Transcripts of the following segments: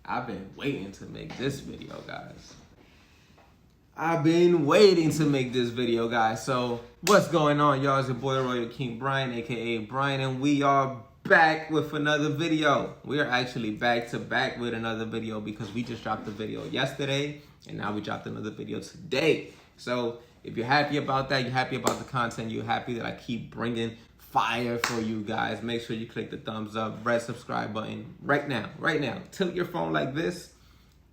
I've been waiting to make this video, guys. I've been waiting to make this video, guys. So, what's going on, y'all? It's your boy, Royal King Brian, aka Brian, and we are back with another video. We are actually back to back with another video because we just dropped a video yesterday, and now we dropped another video today. So, if you're happy about that, you're happy about the content, you're happy that I keep bringing fire for you guys, make sure you click the thumbs up, red subscribe button right now. Tilt your phone like this,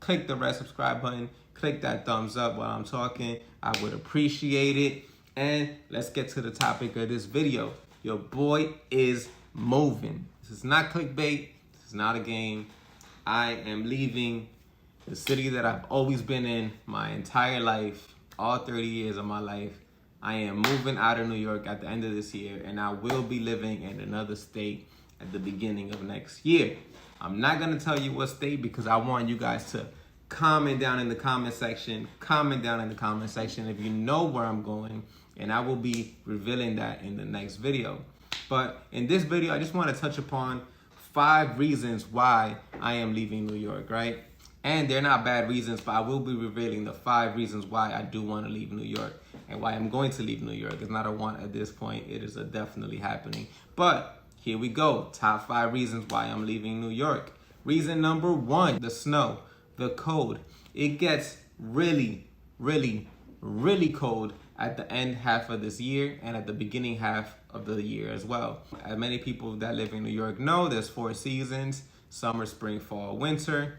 click the red subscribe button, click that thumbs up while I'm talking. I would appreciate it. And let's get to the topic of this video. Your boy is moving. This is not clickbait. This is not a game. I am leaving the city that I've always been in my entire life, all 30 years of my life. I am moving out of New York at the end of this year, and I will be living in another state at the beginning of next year. I'm not going to tell you what state because I want you guys to comment down in the comment section. Comment down in the comment section if you know where I'm going, and I will be revealing that in the next video. But in this video, I just want to touch upon 5 reasons why I am leaving New York, right? And they're not bad reasons, but I will be revealing the 5 reasons why I do want to leave New York and why I'm going to leave New York. It's not a want at this point. It is a definitely happening. But here we go. Top 5 reasons why I'm leaving New York. Reason number 1, the snow, the cold. It gets really, really, really cold at the end half of this year and at the beginning half of the year as well. As many people that live in New York know, there's 4 seasons: summer, spring, fall, winter.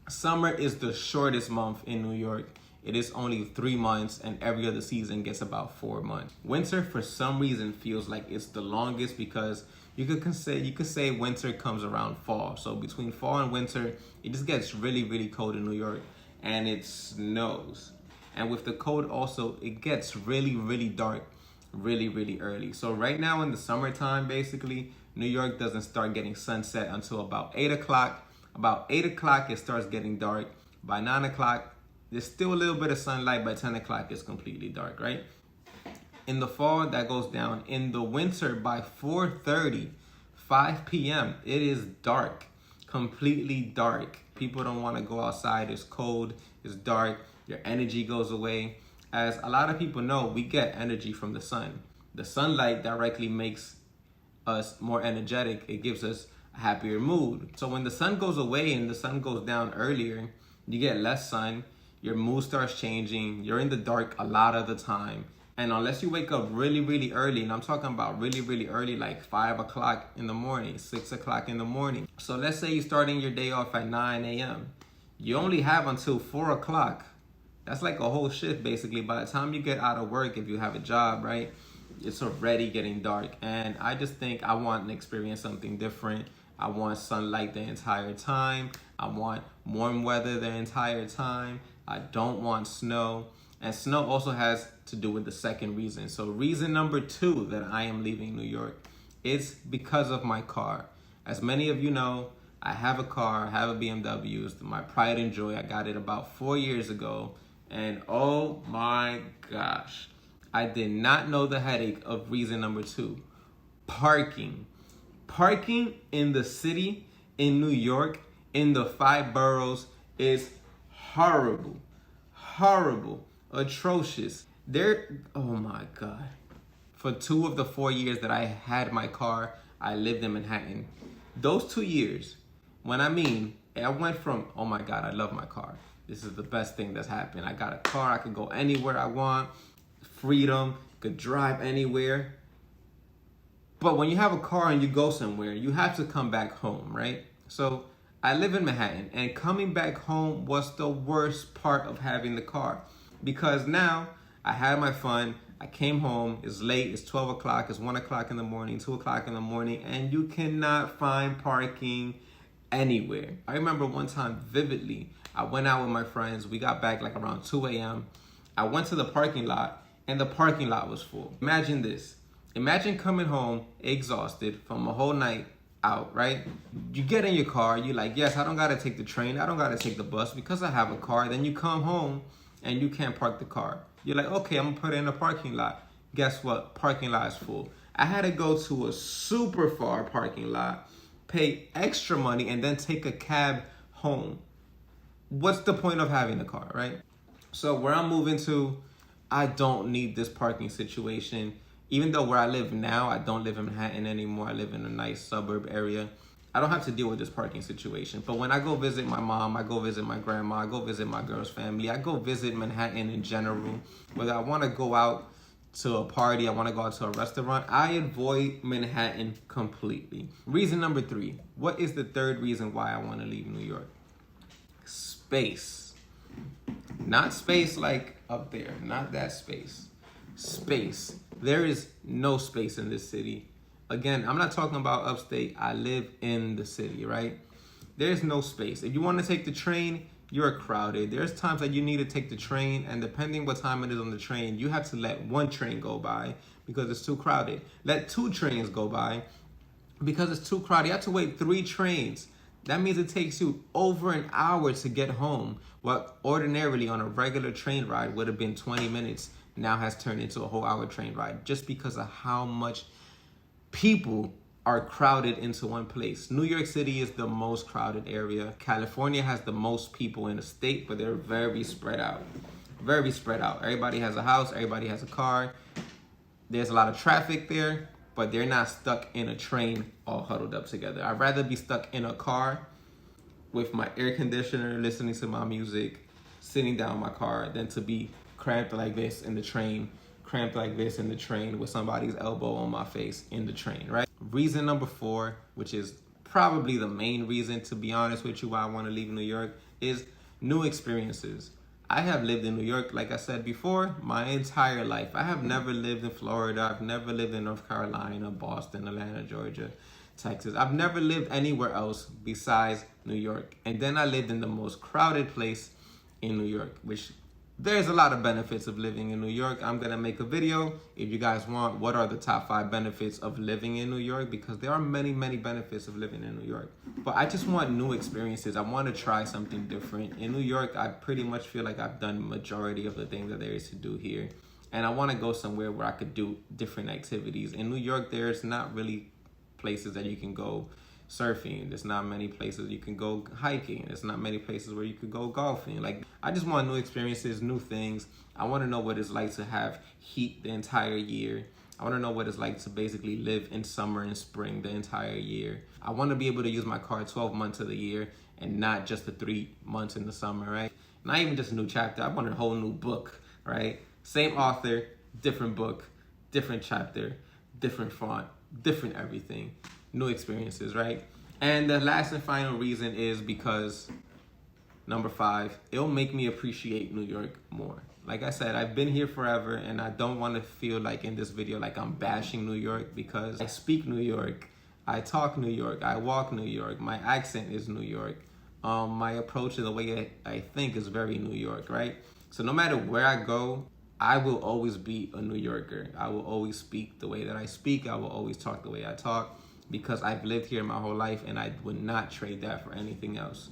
Summer is the shortest month in New York. It is only 3 months, and every other season gets about 4 months. Winter, for some reason, feels like it's the longest because you could say winter comes around fall. So between fall and winter, it just gets really, really cold in New York, and it snows. And with the cold also, it gets really, really dark really, really early. So right now in the summertime, basically, New York doesn't start getting sunset until about 8 o'clock. About 8 o'clock, it starts getting dark. By 9 o'clock, there's still a little bit of sunlight. By 10 o'clock, it's completely dark, right? In the fall, that goes down. In the winter, by 4:30, 5 p.m., it is dark, completely dark. People don't want to go outside. It's cold, it's dark, your energy goes away. As a lot of people know, we get energy from the sun. The sunlight directly makes us more energetic. It gives us a happier mood. So when the sun goes away and the sun goes down earlier, you get less sun, your mood starts changing, you're in the dark a lot of the time. And unless you wake up really, really early, and I'm talking about really, really early, like 5 o'clock in the morning, 6 o'clock in the morning. So let's say you're starting your day off at 9 a.m. You only have until 4 o'clock. That's like a whole shift, basically. By the time you get out of work, if you have a job, right, it's already getting dark. And I just think I want to experience something different. I want sunlight the entire time. I want warm weather the entire time. I don't want snow. And snow also has to do with the second reason. So reason number 2 that I am leaving New York is because of my car. As many of you know, I have a car, I have a BMW. It's my pride and joy. I got it about 4 years ago. And oh my gosh, I did not know the headache of reason number 2, parking. Parking in the city, in New York, in the 5 boroughs is horrible, horrible, atrocious. Oh my God. For 2 of the 4 years that I had my car, I lived in Manhattan. Those 2 years, I went from, oh my God, I love my car. This is the best thing that's happened. I got a car, I could go anywhere I want, freedom, could drive anywhere. But when you have a car and you go somewhere, you have to come back home, right? So I live in Manhattan, and coming back home was the worst part of having the car because now I had my fun. I came home, it's late, it's 12 o'clock, it's 1 o'clock in the morning, 2 o'clock in the morning, and you cannot find parking anywhere. I remember one time vividly, I went out with my friends. We got back like around 2 a.m. I went to the parking lot, and the parking lot was full. Imagine this. Imagine coming home exhausted from a whole night out, right? You get in your car, you're like, yes, I don't gotta take the train, I don't gotta take the bus because I have a car. Then you come home and you can't park the car. You're like, okay, I'm gonna put it in a parking lot. Guess what? Parking lot is full. I had to go to a super far parking lot pay extra money, and then take a cab home. What's the point of having a car, right? So where I'm moving to, I don't need this parking situation. Even though where I live now, I don't live in Manhattan anymore. I live in a nice suburb area. I don't have to deal with this parking situation. But when I go visit my mom, I go visit my grandma, I go visit my girl's family, I go visit Manhattan in general, whether I want to go out to a party, I want to go out to a restaurant, I avoid Manhattan completely. Reason number 3. What is the third reason why I want to leave New York? Space. Not space like up there, not that space. Space. There is no space in this city. Again, I'm not talking about upstate. I live in the city, right? There's no space. If you want to take the train, you're crowded. There's times that you need to take the train, and depending what time it is on the train, you have to let one train go by because it's too crowded. Let 2 trains go by because it's too crowded. You have to wait 3 trains. That means it takes you over an hour to get home. What ordinarily on a regular train ride would have been 20 minutes now has turned into a whole hour train ride just because of how much people are crowded into one place. New York City is the most crowded area. California has the most people in the state, but they're very spread out. Very spread out. Everybody has a house, everybody has a car. There's a lot of traffic there, but they're not stuck in a train all huddled up together. I'd rather be stuck in a car with my air conditioner, listening to my music, sitting down in my car, than to be cramped like this in the train, cramped like this in the train with somebody's elbow on my face in the train, right? Reason number 4, which is probably the main reason, to be honest with you, why I want to leave New York, is new experiences. I have lived in New York, like I said before, my entire life. I have never lived in Florida. I've never lived in North Carolina, Boston, Atlanta, Georgia, Texas. I've never lived anywhere else besides New York. And then I lived in the most crowded place in New York, which there's a lot of benefits of living in New York. I'm going to make a video, if you guys want, what are the top 5 benefits of living in New York, because there are many, many benefits of living in New York. But I just want new experiences. I want to try something different. In New York, I pretty much feel like I've done majority of the things that there is to do here. And I want to go somewhere where I could do different activities. In New York, there's not really places that you can go surfing. There's not many places you can go hiking. There's not many places where you could go golfing. Like, I just want new experiences, new things. I want to know what it's like to have heat the entire year. I want to know what it's like to basically live in summer and spring the entire year. I want to be able to use my car 12 months of the year and not just the 3 months in the summer, right? Not even just a new chapter. I want a whole new book, right? Same author, different book, different chapter, different font, different everything. New experiences, right? And the last and final reason is because, number 5, it'll make me appreciate New York more. Like I said, I've been here forever, and I don't want to feel like in this video like I'm bashing New York, because I speak New York, I talk New York, I walk New York, my accent is New York. My approach to the way I think is very New York, right? So no matter where I go, I will always be a New Yorker. I will always speak the way that I speak. I will always talk the way I talk, because I've lived here my whole life, and I would not trade that for anything else.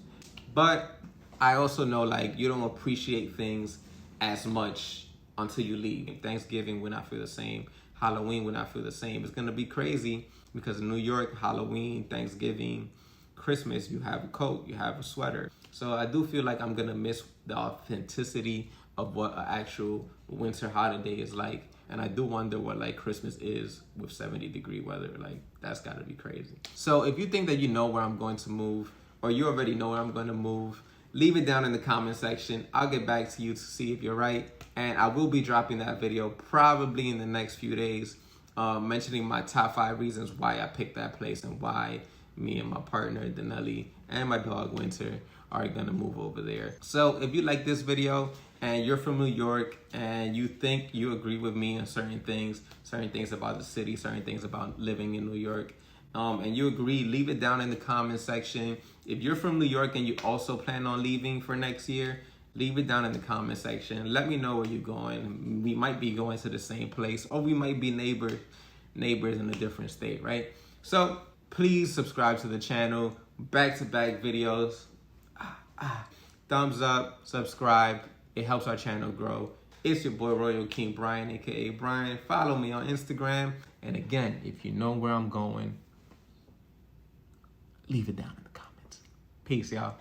But I also know, like, you don't appreciate things as much until you leave. Thanksgiving will not feel the same. Halloween will not feel the same. It's gonna be crazy because in New York, Halloween, Thanksgiving, Christmas, you have a coat, you have a sweater. So I do feel like I'm gonna miss the authenticity of what an actual winter holiday is like. And I do wonder what like Christmas is with 70-degree weather. Like, that's gotta be crazy. So if you think that you know where I'm going to move, or you already know where I'm gonna move, leave it down in the comment section. I'll get back to you to see if you're right. And I will be dropping that video probably in the next few days, mentioning my top 5 reasons why I picked that place and why me and my partner, Denelli, and my dog, Winter, are gonna move over there. So if you like this video and you're from New York and you think you agree with me on certain things about the city, certain things about living in New York, and you agree, leave it down in the comment section. If you're from New York and you also plan on leaving for next year, leave it down in the comment section. Let me know where you're going. We might be going to the same place, or we might be neighbors in a different state, right? So please subscribe to the channel. Back-to-back videos. Thumbs up, subscribe. It helps our channel grow. It's your boy Royal King Brian, aka Brian. Follow me on Instagram. And again, if you know where I'm going, leave it down in the comments. Peace, y'all.